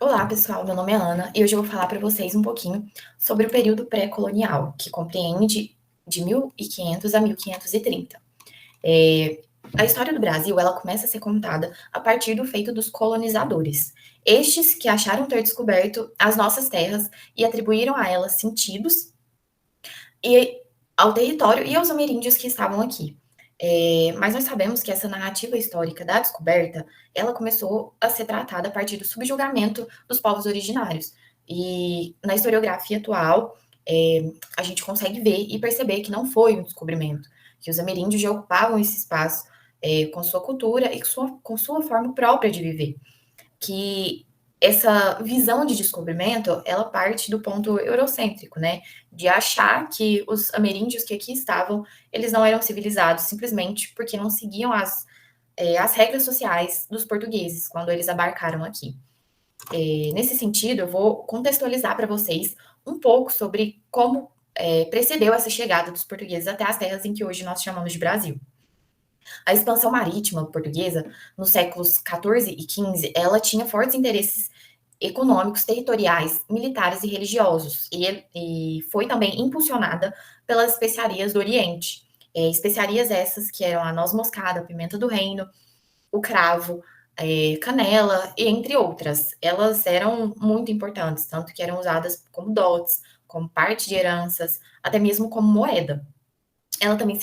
Olá, pessoal. Meu nome é Ana e hoje eu vou falar para vocês um pouquinho sobre o período pré-colonial, que compreende de 1500 a 1530. É, a história do Brasil ela começa a ser contada a partir do feito dos colonizadores. Estes que acharam ter descoberto as nossas terras e atribuíram a elas sentidos e ao território e aos ameríndios que estavam aqui. Mas nós sabemos que essa narrativa histórica da descoberta, ela começou a ser tratada a partir do subjugamento dos povos originários. E na historiografia atual, a gente consegue ver e perceber que não foi um descobrimento, que os ameríndios já ocupavam esse espaço com sua cultura e com sua forma própria de viver, que essa visão de descobrimento, ela parte do ponto eurocêntrico, né, de achar que os ameríndios que aqui estavam, eles não eram civilizados simplesmente porque não seguiam as regras sociais dos portugueses quando eles abarcaram aqui. Nesse sentido, eu vou contextualizar para vocês um pouco sobre como precedeu essa chegada dos portugueses até as terras em que hoje nós chamamos de Brasil. A expansão marítima portuguesa, nos séculos XIV e XV, ela tinha fortes interesses econômicos, territoriais, militares e religiosos, e foi também impulsionada pelas especiarias do Oriente. Especiarias essas que eram a noz moscada, a pimenta do reino, o cravo, canela, e entre outras. Elas eram muito importantes, tanto que eram usadas como dotes, como parte de heranças, até mesmo como moeda. Elas também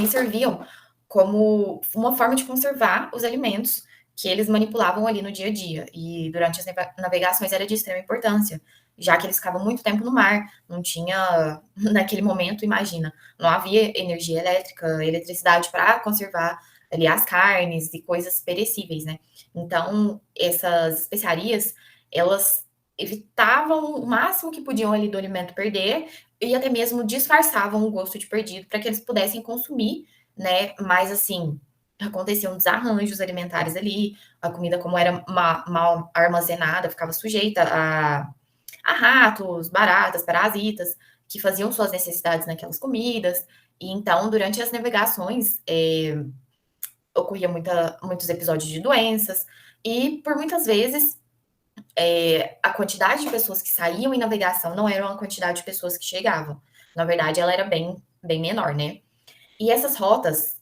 serviam como uma forma de conservar os alimentos que eles manipulavam ali no dia a dia. E durante as navegações era de extrema importância, já que eles ficavam muito tempo no mar, não tinha, naquele momento, imagina, não havia energia elétrica, eletricidade para conservar ali as carnes e coisas perecíveis, né? Então, essas especiarias, elas evitavam o máximo que podiam ali do alimento perder e até mesmo disfarçavam o gosto de perdido para que eles pudessem consumir, né? Mas assim, aconteciam desarranjos alimentares ali, a comida, como era mal armazenada, ficava sujeita a ratos, baratas, parasitas, que faziam suas necessidades naquelas comidas. E então, durante as navegações, ocorria muitos episódios de doenças, e por muitas vezes a quantidade de pessoas que saíam em navegação não era uma quantidade de pessoas que chegavam. Na verdade, ela era bem menor, né? E essas rotas,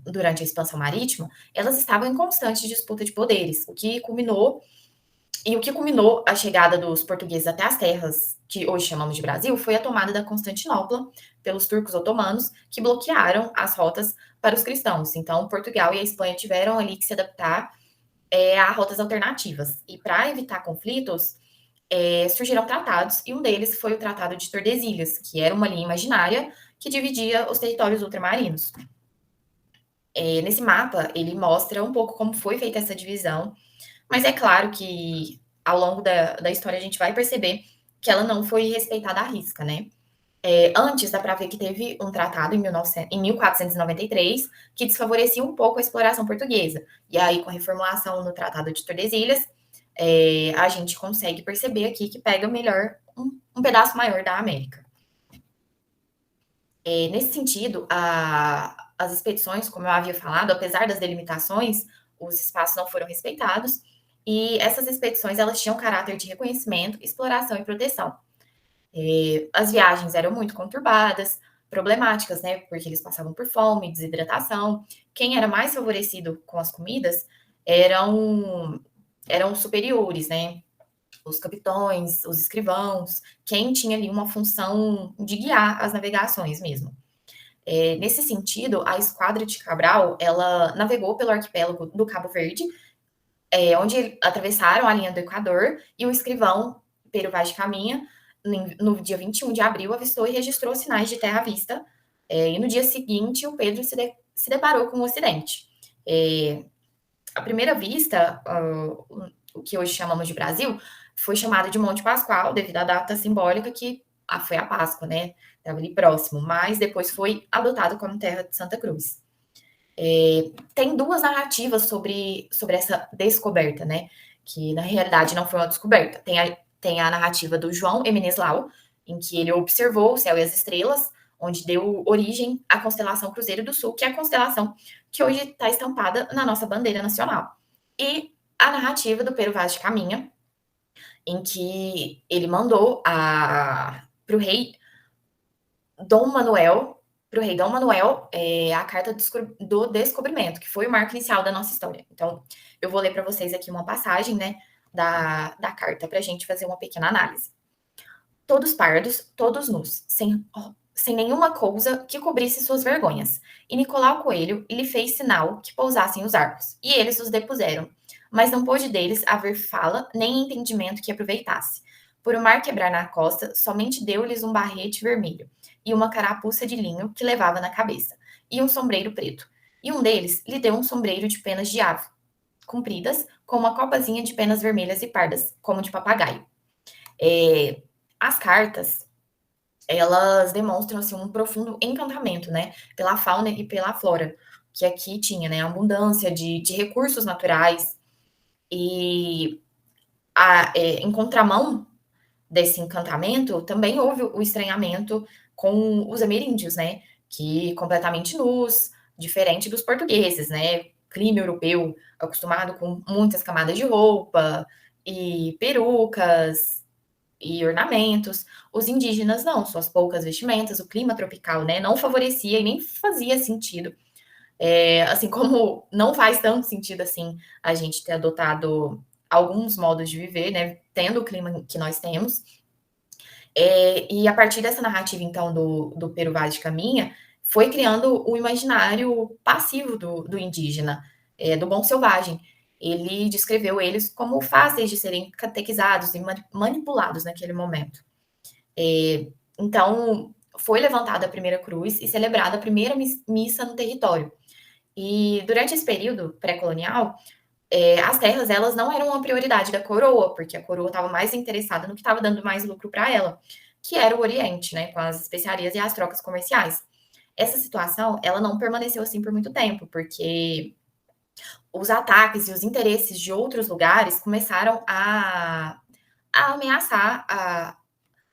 durante a expansão marítima, elas estavam em constante disputa de poderes, o que culminou a chegada dos portugueses até as terras que hoje chamamos de Brasil foi a tomada da Constantinopla pelos turcos otomanos, que bloquearam as rotas para os cristãos. Então, Portugal e a Espanha tiveram ali que se adaptar a rotas alternativas. E para evitar conflitos, surgiram tratados, e um deles foi o Tratado de Tordesilhas, que era uma linha imaginária que dividia os territórios ultramarinos. Nesse mapa, ele mostra um pouco como foi feita essa divisão, mas é claro que ao longo da história a gente vai perceber que ela não foi respeitada à risca, né? Antes, dá para ver que teve um tratado em 1493 que desfavorecia um pouco a exploração portuguesa. E aí, com a reformulação no Tratado de Tordesilhas, a gente consegue perceber aqui que pega melhor um pedaço maior da América. Nesse sentido, as expedições, como eu havia falado, apesar das delimitações, os espaços não foram respeitados, e essas expedições elas tinham caráter de reconhecimento, exploração e proteção. As viagens eram muito conturbadas, problemáticas, né? Porque eles passavam por fome, desidratação. Quem era mais favorecido com as comidas eram os superiores, né? Os capitões, os escrivãos, quem tinha ali uma função de guiar as navegações mesmo. Nesse sentido, a esquadra de Cabral, ela navegou pelo arquipélago do Cabo Verde, onde atravessaram a linha do Equador, e o escrivão Pero Vaz de Caminha, no dia 21 de abril, avistou e registrou sinais de terra à vista, e no dia seguinte o Pedro se deparou com o Ocidente. À primeira vista, o que hoje chamamos de Brasil, foi chamado de Monte Pascoal, devido à data simbólica que foi a Páscoa, né? Estava ali próximo, mas depois foi adotado como terra de Santa Cruz. Tem duas narrativas sobre essa descoberta, né? Que na realidade não foi uma descoberta. Tem a narrativa do João Emeneslau, em que ele observou o céu e as estrelas, onde deu origem à constelação Cruzeiro do Sul, que é a constelação que hoje está estampada na nossa bandeira nacional. E a narrativa do Pero Vaz de Caminha, em que ele mandou para o rei Dom Manuel, a carta do descobrimento, que foi o marco inicial da nossa história. Então, eu vou ler para vocês aqui uma passagem, né, da carta, para a gente fazer uma pequena análise. Todos pardos, todos nus, sem nenhuma cousa que cobrisse suas vergonhas. E Nicolau Coelho lhe fez sinal que pousassem os arcos, e eles os depuseram. Mas não pôde deles haver fala, nem entendimento que aproveitasse. Por o mar quebrar na costa, somente deu-lhes um barrete vermelho, e uma carapuça de linho que levava na cabeça, e um sombreiro preto. E um deles lhe deu um sombreiro de penas de ave, compridas, com uma copazinha de penas vermelhas e pardas, como de papagaio. As cartas, elas demonstram assim, um profundo encantamento, né, pela fauna e pela flora, que aqui tinha, né, abundância de recursos naturais, e em contramão desse encantamento, também houve o estranhamento com os ameríndios, né, que completamente nus, diferente dos portugueses, né, clima europeu, acostumado com muitas camadas de roupa, e perucas, e ornamentos. Os indígenas não, suas poucas vestimentas, o clima tropical, né, não favorecia e nem fazia sentido. Assim como não faz tanto sentido assim a gente ter adotado alguns modos de viver, né, tendo o clima que nós temos. E a partir dessa narrativa, então, do Peru Vaz de Caminha, foi criando o imaginário passivo do indígena, do bom selvagem. Ele descreveu eles como fáceis de serem catequizados e manipulados naquele momento. Então, foi levantada a primeira cruz e celebrada a primeira missa no território. E durante esse período pré-colonial, as terras elas não eram uma prioridade da coroa, porque a coroa estava mais interessada no que estava dando mais lucro para ela, que era o Oriente, né, com as especiarias e as trocas comerciais. Essa situação ela não permaneceu assim por muito tempo, porque os ataques e os interesses de outros lugares começaram a ameaçar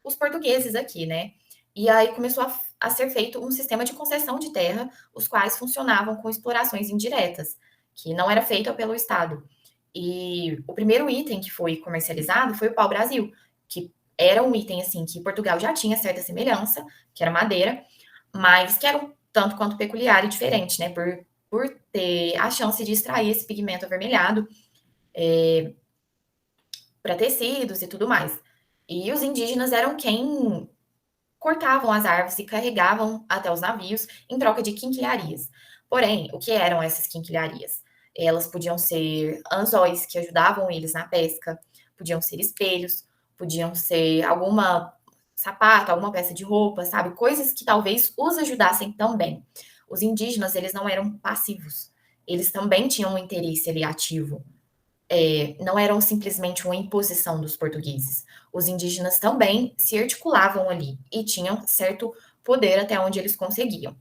os portugueses aqui, né? E aí começou a ser feito um sistema de concessão de terra, os quais funcionavam com explorações indiretas, que não era feita pelo Estado. E o primeiro item que foi comercializado foi o pau-brasil, que era um item assim que Portugal já tinha certa semelhança, que era madeira, mas que era um tanto quanto peculiar e diferente, né? Por ter a chance de extrair esse pigmento avermelhado para tecidos e tudo mais. E os indígenas eram quem cortavam as árvores e carregavam até os navios em troca de quinquilharias. Porém, o que eram essas quinquilharias? Elas podiam ser anzóis que ajudavam eles na pesca, podiam ser espelhos, podiam ser alguma sapato, alguma peça de roupa, sabe? Coisas que talvez os ajudassem também. Os indígenas, eles não eram passivos. Eles também tinham um interesse ali ativo. Não eram simplesmente uma imposição dos portugueses. Os indígenas também se articulavam ali e tinham certo poder até onde eles conseguiam,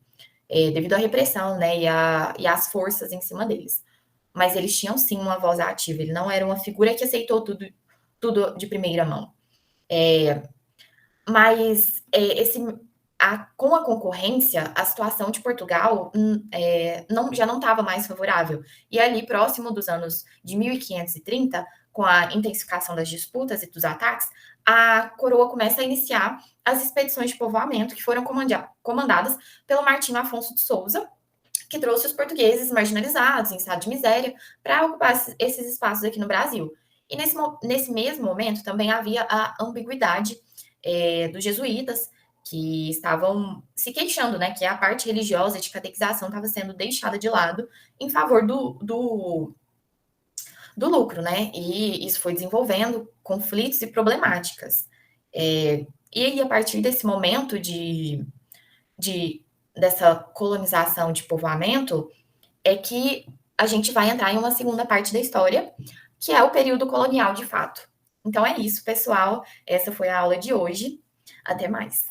devido à repressão, né, e às forças em cima deles. Mas eles tinham sim uma voz ativa, ele não era uma figura que aceitou tudo de primeira mão. Mas com a concorrência, a situação de Portugal já não estava mais favorável. E ali, próximo dos anos de 1530, com a intensificação das disputas e dos ataques, a coroa começa a iniciar as expedições de povoamento que foram comandadas pelo Martinho Afonso de Souza, que trouxe os portugueses marginalizados, em estado de miséria, para ocupar esses espaços aqui no Brasil. E nesse mesmo momento também havia a ambiguidade dos jesuítas, que estavam se queixando, né, que a parte religiosa de catequização estava sendo deixada de lado em favor do lucro, né? E isso foi desenvolvendo conflitos e problemáticas. E aí, a partir desse momento dessa colonização de povoamento, é que a gente vai entrar em uma segunda parte da história, que é o período colonial de fato. Então é isso, pessoal. Essa foi a aula de hoje. Até mais.